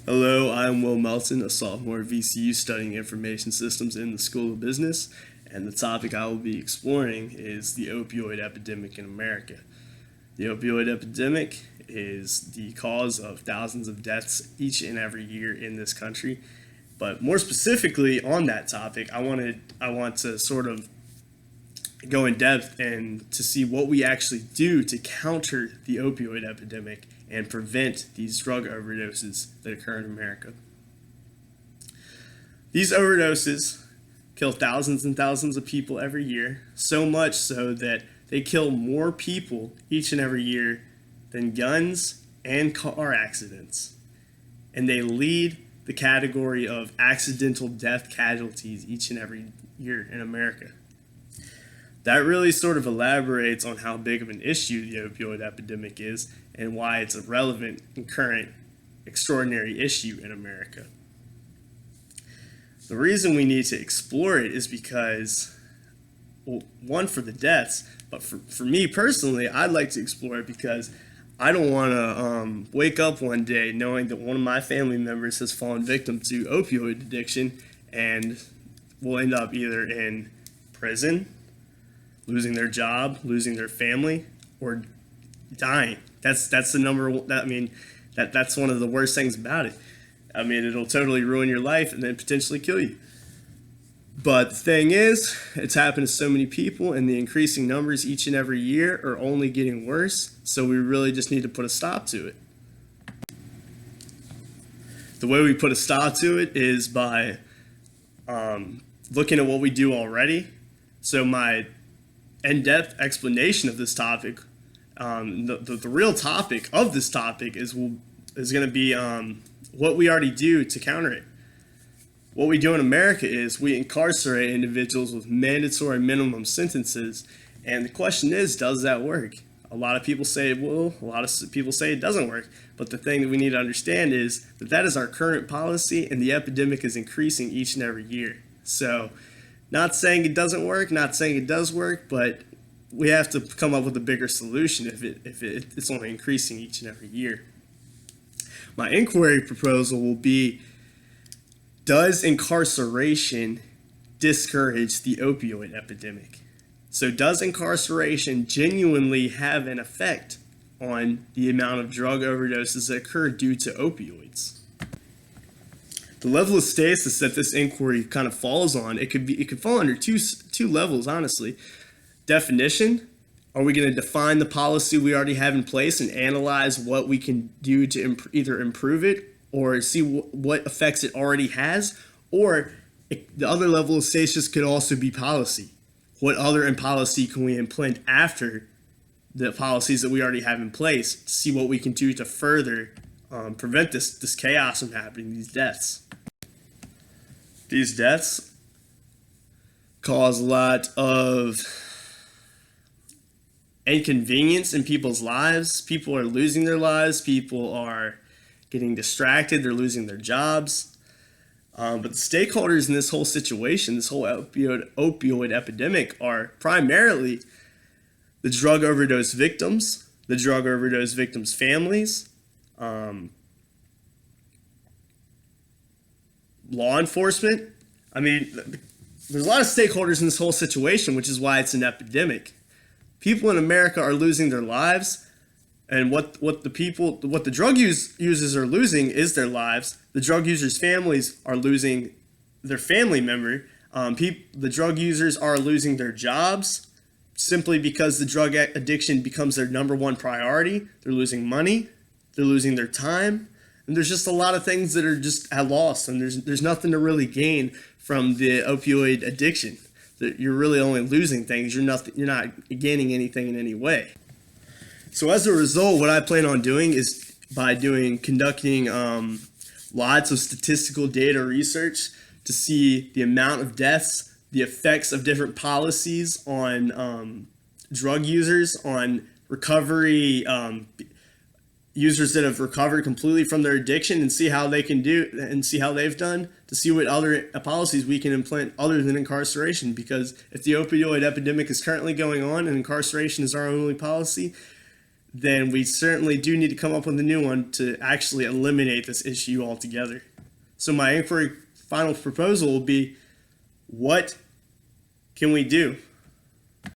Hello, I'm Will Melton, a sophomore at VCU studying information systems in the School of Business, and the topic I will be exploring is the opioid epidemic in America. The opioid epidemic is the cause of thousands of deaths each and every year in this country. But more specifically on that topic, I want to sort of go in depth and to see what we actually do to counter the opioid epidemic and prevent these drug overdoses that occur in America. These overdoses kill thousands and thousands of people every year, so much so that they kill more people each and every year than guns and car accidents. And they lead the category of accidental death casualties each and every year in America. That really sort of elaborates on how big of an issue the opioid epidemic is and why it's a relevant and current extraordinary issue in America. The reason we need to explore it is because, well, one, for the deaths, but for me personally, I'd like to explore it because I don't want to wake up one day knowing that one of my family members has fallen victim to opioid addiction and will end up either in prison, losing their job, losing their family, or dying. That's the number one. That's one of the worst things about it. I mean, it'll totally ruin your life and then potentially kill you. But the thing is, it's happened to so many people, and the increasing numbers each and every year are only getting worse. So we really just need to put a stop to it. The way we put a stop to it is by looking at what we do already. So my in-depth explanation of this topic, the real topic of this topic is going to be what we already do to counter it. What we do in America is we incarcerate individuals with mandatory minimum sentences, and the question is, does that work? A lot of people say it will, a lot of people say it doesn't work, but the thing that we need to understand is that that is our current policy, and the epidemic is increasing each and every year. So, not saying it doesn't work, not saying it does work, but we have to come up with a bigger solution if it's only increasing each and every year. My inquiry proposal will be, does incarceration discourage the opioid epidemic? So does incarceration genuinely have an effect on the amount of drug overdoses that occur due to opioids? The level of stasis that this inquiry kind of falls on, it could fall under two levels, honestly. Definition: are we going to define the policy we already have in place and analyze what we can do to either improve it or see what effects it already has? Or the other level of stasis could also be policy. What other policy can we implement after the policies that we already have in place to see what we can do to further prevent this chaos from happening, these deaths? These deaths cause a lot of inconvenience in people's lives. People are losing their lives. People are getting distracted. They're losing their jobs. But the stakeholders in this whole situation, this whole opioid epidemic, are primarily the drug overdose victims, the drug overdose victims' families, law enforcement. I mean, there's a lot of stakeholders in this whole situation, which is why it's an epidemic. People in America are losing their lives, and what the drug users are losing is their lives. The drug users' families are losing their family member. The drug users are losing their jobs simply because the drug addiction becomes their number one priority. They're losing money, they're losing their time, and there's just a lot of things that are just at loss, and there's nothing to really gain from the opioid addiction. That you're really only losing things. You're not gaining anything in any way. So as a result, what I plan on doing is conducting lots of statistical data research to see the amount of deaths, the effects of different policies on drug users, on recovery, users that have recovered completely from their addiction, and see how they can do and see how they've done, to see what other policies we can implement other than incarceration. Because if the opioid epidemic is currently going on and incarceration is our only policy, then we certainly do need to come up with a new one to actually eliminate this issue altogether. So my inquiry final proposal will be, what can we do?